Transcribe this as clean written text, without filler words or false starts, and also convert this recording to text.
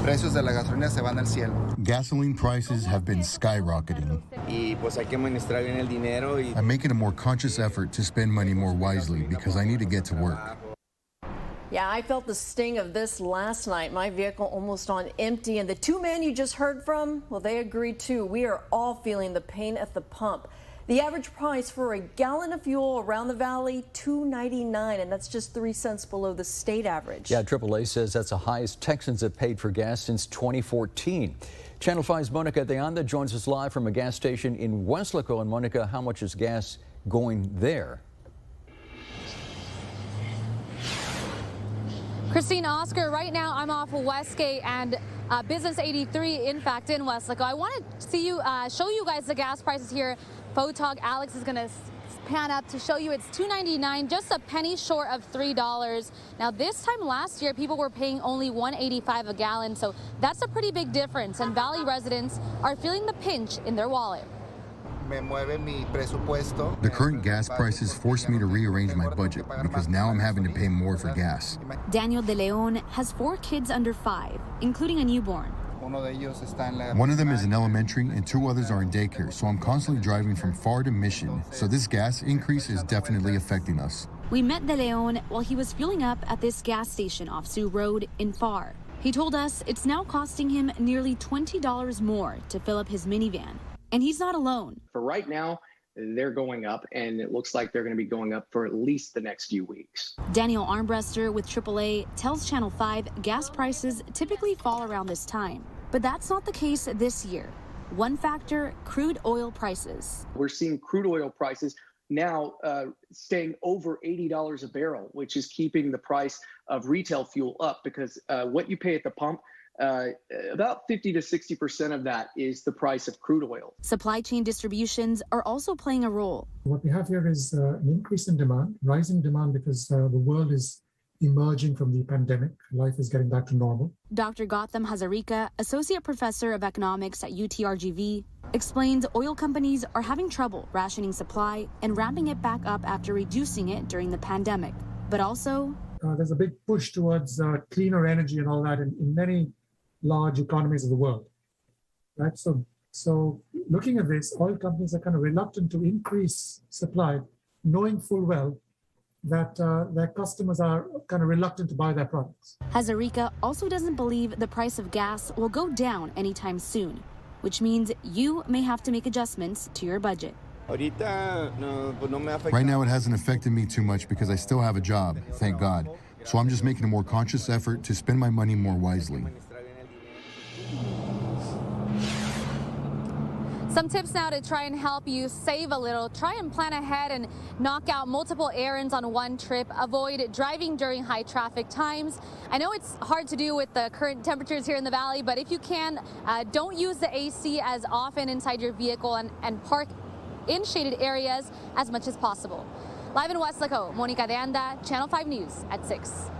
Precios de la gasolina se van al cielo. Gasoline prices have been skyrocketing. Y pues hay que administrar bien el dinero y I'm making a more conscious effort to spend money more wisely because I need to get to work. Yeah, I felt the sting of this last night. My vehicle almost on empty, and the two men you just heard from, well, they agreed too. We are all feeling the pain at the pump. The average price for a gallon of fuel around the valley, $2.99, and that's just 3 cents below the state average. Yeah, AAA says that's the highest Texans have paid for gas since 2014. Channel 5's Monica de Anda joins us live from a gas station in Weslaco. And Monica, how much is gas going there? Christine, Oscar, right now I'm off of Westgate and Business 83, in fact, in Weslaco. I want to see you, show you guys the gas prices here. Photog Alex is going to pan up to show you it's $2.99, just a penny short of $3. Now, this time last year, people were paying only $1.85 a gallon, so that's a pretty big difference, and Valley residents are feeling the pinch in their wallet. The current gas prices forced me to rearrange my budget because now I'm having to pay more for gas. Daniel De Leon has 4 kids under 5, including a newborn. One of them is in elementary and 2 others are in daycare, so I'm constantly driving from Far to Mission. So this gas increase is definitely affecting us. We met De Leon while he was fueling up at this gas station off Sioux Road in Far. He told us it's now costing him nearly $20 more to fill up his minivan. And he's not alone. For right now, they're going up, and it looks like they're going to be going up for at least the next few weeks. Daniel Armbruster with AAA tells Channel 5 gas prices typically fall around this time. But that's not the case this year. One factor, crude oil prices. We're seeing crude oil prices now staying over $80 a barrel, which is keeping the price of retail fuel up because what you pay at the pump, about 50 to 60% of that is the price of crude oil. Supply chain distributions are also playing a role. What we have here is an increase in demand, rising demand because the world is emerging from the pandemic. Life is getting back to normal. Dr. Gautam Hazarika, Associate Professor of Economics at UTRGV, explains oil companies are having trouble rationing supply and ramping it back up after reducing it during the pandemic. But also, there's a big push towards cleaner energy and all that in many large economies of the world, right? So looking at this, oil companies are kind of reluctant to increase supply, knowing full well that their customers are kind of reluctant to buy their products. Hazarika also doesn't believe the price of gas will go down anytime soon, which means you may have to make adjustments to your budget. Right now it hasn't affected me too much because I still have a job, thank God. So I'm just making a more conscious effort to spend my money more wisely. Some tips now to try and help you save a little. Try and plan ahead and knock out multiple errands on one trip. Avoid driving during high traffic times. I know it's hard to do with the current temperatures here in the valley, but if you can, don't use the AC as often inside your vehicle and park in shaded areas as much as possible. Live in Weslaco, Monica de Anda, Channel 5 News at 6.